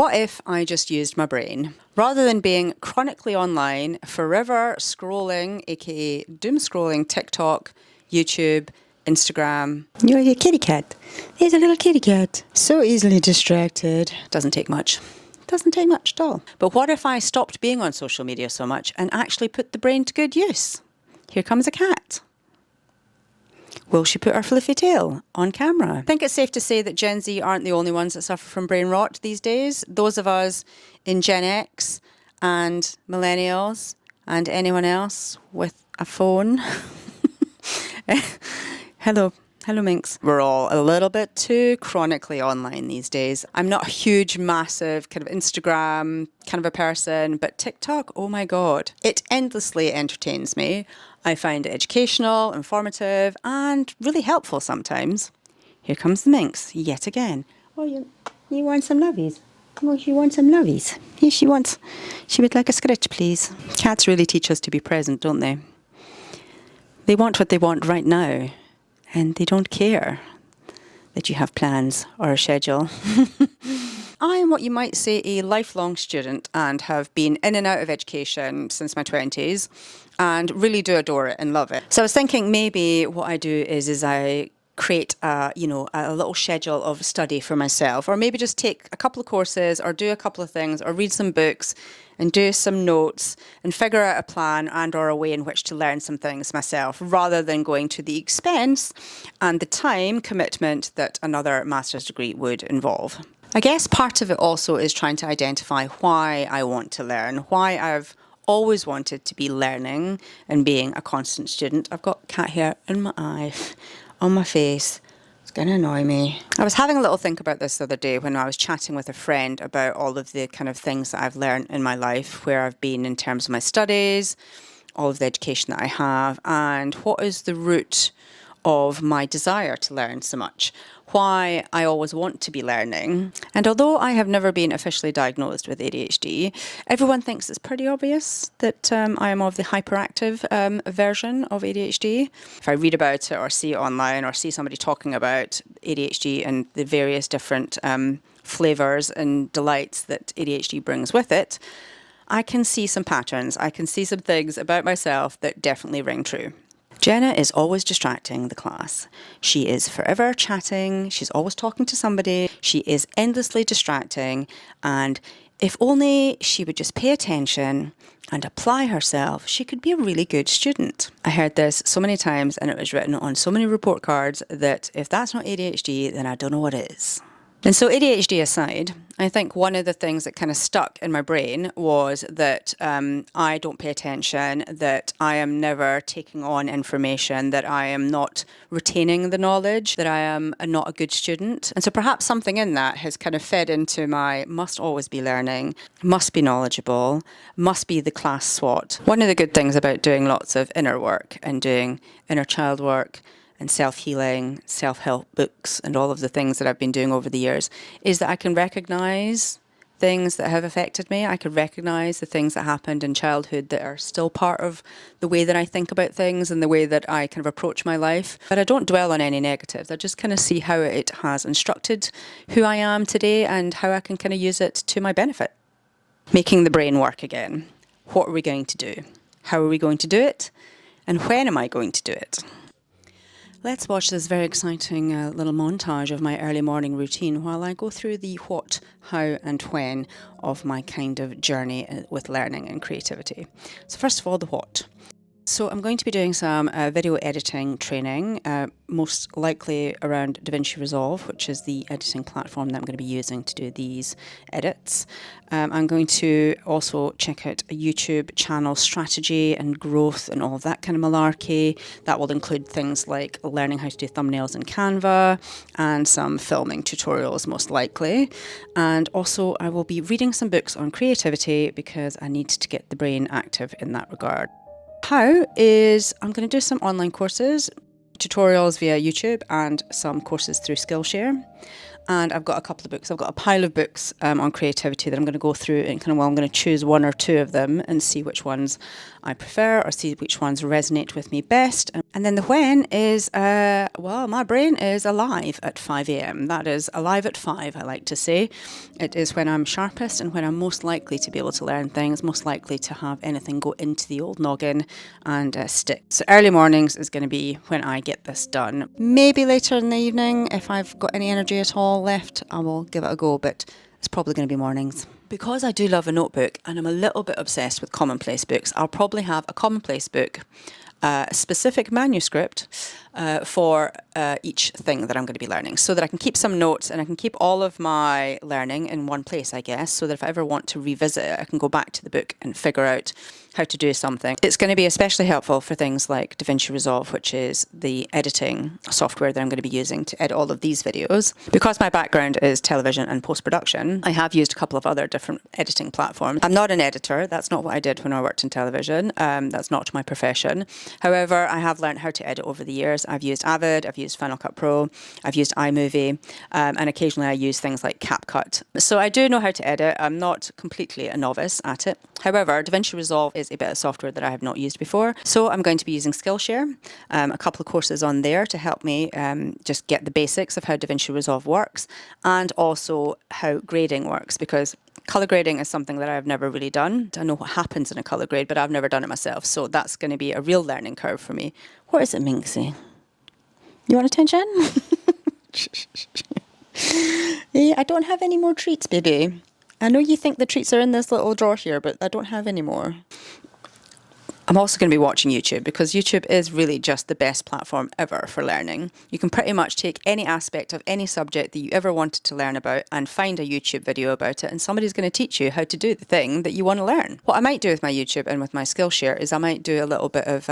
What if I just used my brain? Rather than being chronically online, forever scrolling, aka doom scrolling TikTok, YouTube, Instagram. You're your kitty cat. He's a little kitty cat. So easily distracted. Doesn't take much. Doesn't take much at all. But what if I stopped being on social media so much and actually put the brain to good use? Here comes a cat. Will she put her fluffy tail on camera? I think it's safe to say that Gen Z aren't the only ones that suffer from brain rot these days. Those of us in Gen X and millennials and anyone else with a phone. Hello, Minx. We're all a little bit too chronically online these days. I'm not a huge, massive kind of Instagram kind of a person, but TikTok, oh my God, it endlessly entertains me. I find it educational, informative, and really helpful sometimes. Here comes the Minx, yet again. Oh, you want some lovies? Oh, she wants some lovies. Yes, she wants. She would like a scritch, please. Cats really teach us to be present, don't they? They want what they want right now, and they don't care that you have plans or a schedule. I am what you might say a lifelong student and have been in and out of education since my 20s and really do adore it and love it. So I was thinking maybe what I do is I create a little schedule of study for myself, or maybe just take a couple of courses or do a couple of things or read some books and do some notes and figure out a plan and or a way in which to learn some things myself, rather than going to the expense and the time commitment that another master's degree would involve. I guess part of it also is trying to identify why I want to learn, why I've always wanted to be learning and being a constant student. I've got cat hair in my eye, on my face. It's going to annoy me. I was having a little think about this the other day when I was chatting with a friend about all of the kind of things that I've learned in my life, where I've been in terms of my studies, all of the education that I have, and what is the root of my desire to learn so much, why I always want to be learning. And although I have never been officially diagnosed with ADHD, everyone thinks it's pretty obvious that I am of the hyperactive version of ADHD. If I read about it or see it online or see somebody talking about ADHD and the various different flavours and delights that ADHD brings with it, I can see some patterns. I can see some things about myself that definitely ring true. Jenna is always distracting the class. She is forever chatting. She's always talking to somebody. She is endlessly distracting. And if only she would just pay attention and apply herself, she could be a really good student. I heard this so many times, and it was written on so many report cards that if that's not ADHD, then I don't know what is. And so ADHD aside, I think one of the things that kind of stuck in my brain was that I don't pay attention, that I am never taking on information, that I am not retaining the knowledge, that I am not a good student. And so perhaps something in that has kind of fed into my must always be learning, must be knowledgeable, must be the class SWOT. One of the good things about doing lots of inner work and doing inner child work and self-healing, self-help books, and all of the things that I've been doing over the years, is that I can recognise things that have affected me. I can recognise the things that happened in childhood that are still part of the way that I think about things and the way that I kind of approach my life. But I don't dwell on any negatives. I just kind of see how it has instructed who I am today and how I can kind of use it to my benefit. Making the brain work again. What are we going to do? How are we going to do it? And when am I going to do it? Let's watch this very exciting little montage of my early morning routine while I go through the what, how and when of my kind of journey with learning and creativity. So first of all, the what. So I'm going to be doing some video editing training, most likely around DaVinci Resolve, which is the editing platform that I'm going to be using to do these edits. I'm going to also check out a YouTube channel strategy and growth and all of that kind of malarkey. That will include things like learning how to do thumbnails in Canva and some filming tutorials, most likely. And also I will be reading some books on creativity because I need to get the brain active in that regard. How is I'm going to do some online courses, tutorials via YouTube and some courses through Skillshare. And I've got a couple of books. I've got a pile of books on creativity that I'm going to go through and I'm going to choose one or two of them and see which ones I prefer or see which ones resonate with me best. And then the when is, well, my brain is alive at 5 a.m. That is alive at 5, I like to say. It is when I'm sharpest and when I'm most likely to be able to learn things, most likely to have anything go into the old noggin and stick. So early mornings is going to be when I get this done. Maybe later in the evening, if I've got any energy at all left, I will give it a go, but it's probably going to be mornings. Because I do love a notebook and I'm a little bit obsessed with commonplace books, I'll probably have a commonplace book, a specific manuscript for each thing that I'm going to be learning, so that I can keep some notes and I can keep all of my learning in one place, I guess, so that if I ever want to revisit it, I can go back to the book and figure out how to do something. It's going to be especially helpful for things like DaVinci Resolve, which is the editing software that I'm going to be using to edit all of these videos. Because my background is television and post-production, I have used a couple of other different editing platforms. I'm not an editor. That's not what I did when I worked in television. That's not my profession. However, I have learned how to edit over the years. I've used Avid, I've used Final Cut Pro, I've used iMovie, and occasionally I use things like CapCut. So I do know how to edit. I'm not completely a novice at it. However, DaVinci Resolve is a bit of software that I have not used before. So I'm going to be using Skillshare, a couple of courses on there to help me just get the basics of how DaVinci Resolve works and also how grading works, because colour grading is something that I've never really done. I know what happens in a colour grade, but I've never done it myself. So that's going to be a real learning curve for me. What is it, Minxie? You want attention? Yeah, I don't have any more treats, baby. I know you think the treats are in this little drawer here, but I don't have any more. I'm also going to be watching YouTube, because YouTube is really just the best platform ever for learning. You can pretty much take any aspect of any subject that you ever wanted to learn about and find a YouTube video about it, and somebody's going to teach you how to do the thing that you want to learn. What I might do with my YouTube and with my Skillshare is I might do a little bit of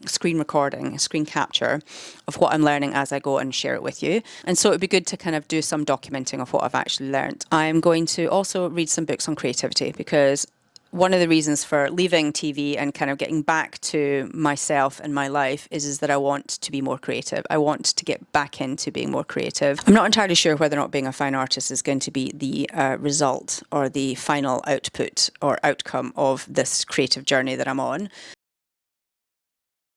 screen recording, screen capture of what I'm learning as I go and share it with you. And so it would be good to kind of do some documenting of what I've actually learned. I'm going to also read some books on creativity, because one of the reasons for leaving TV and kind of getting back to myself and my life is that I want to be more creative. I want to get back into being more creative. I'm not entirely sure whether or not being a fine artist is going to be the result or the final output or outcome of this creative journey that I'm on.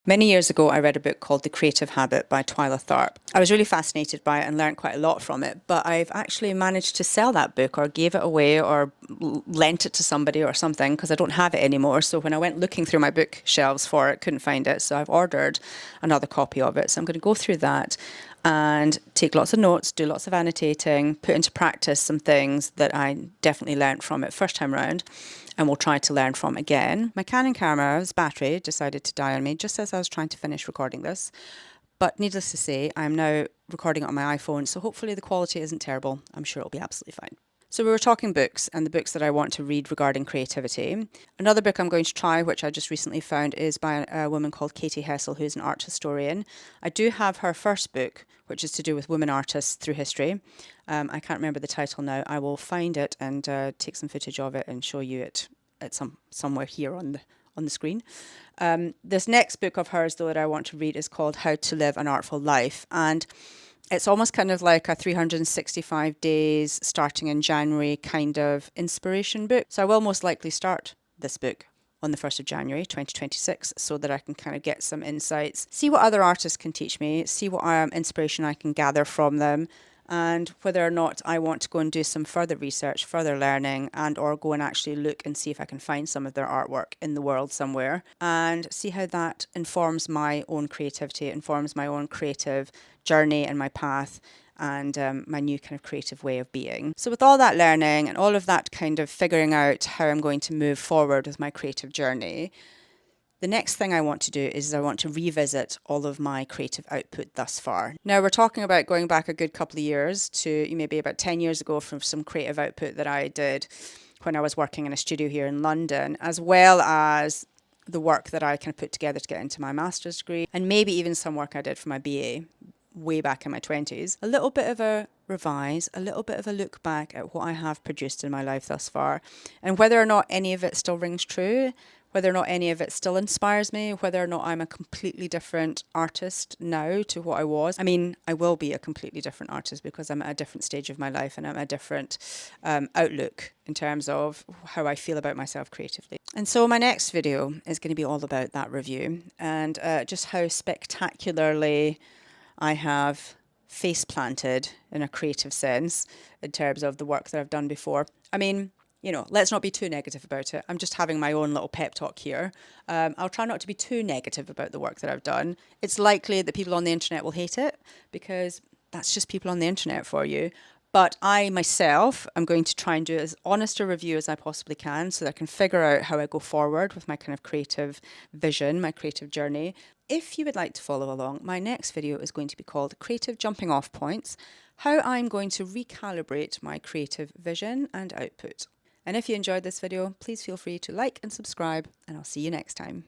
Many years ago, I read a book called The Creative Habit by Twyla Tharp. I was really fascinated by it and learned quite a lot from it, but I've actually managed to sell that book or gave it away or lent it to somebody or something, because I don't have it anymore. So when I went looking through my bookshelves for it, couldn't find it. So I've ordered another copy of it. So I'm going to go through that and take lots of notes, do lots of annotating, put into practice some things that I definitely learned from it first time round, and we'll try to learn from again. My Canon camera's battery decided to die on me just as I was trying to finish recording this. But needless to say, I'm now recording it on my iPhone, so hopefully the quality isn't terrible. I'm sure it'll be absolutely fine. So we were talking books and the books that I want to read regarding creativity. Another book I'm going to try, which I just recently found, is by a woman called Katie Hessel, who's an art historian. I do have her first book, which is to do with women artists through history. I can't remember the title now. I will find it and take some footage of it and show you it at somewhere here on the screen. This next book of hers, though, that I want to read is called How to Live an Artful Life. And it's almost kind of like a 365 days starting in January kind of inspiration book. So I will most likely start this book on the 1st of January 2026 so that I can kind of get some insights, see what other artists can teach me, see what inspiration I can gather from them, and whether or not I want to go and do some further research, further learning, and or go and actually look and see if I can find some of their artwork in the world somewhere, and see how that informs my own creativity, informs my own creative journey and my path, and my new kind of creative way of being. So with all that learning and all of that kind of figuring out how I'm going to move forward with my creative journey, the next thing I want to do is I want to revisit all of my creative output thus far. Now we're talking about going back a good couple of years to maybe about 10 years ago from some creative output that I did when I was working in a studio here in London, as well as the work that I kind of put together to get into my master's degree, and maybe even some work I did for my BA way back in my 20s. A little bit of a revise, a little bit of a look back at what I have produced in my life thus far, and whether or not any of it still rings true, whether or not any of it still inspires me, whether or not I'm a completely different artist now to what I was. I mean, I will be a completely different artist because I'm at a different stage of my life and I'm at a different outlook in terms of how I feel about myself creatively. And so my next video is going to be all about that review and just how spectacularly I have face planted in a creative sense in terms of the work that I've done before. I mean, you know, let's not be too negative about it. I'm just having my own little pep talk here. I'll try not to be too negative about the work that I've done. It's likely that people on the internet will hate it because that's just people on the internet for you. But I myself am going to try and do as honest a review as I possibly can so that I can figure out how I go forward with my kind of creative vision, my creative journey. If you would like to follow along, my next video is going to be called Creative Jumping Off Points, how I'm going to recalibrate my creative vision and output. And if you enjoyed this video, please feel free to like and subscribe, and I'll see you next time.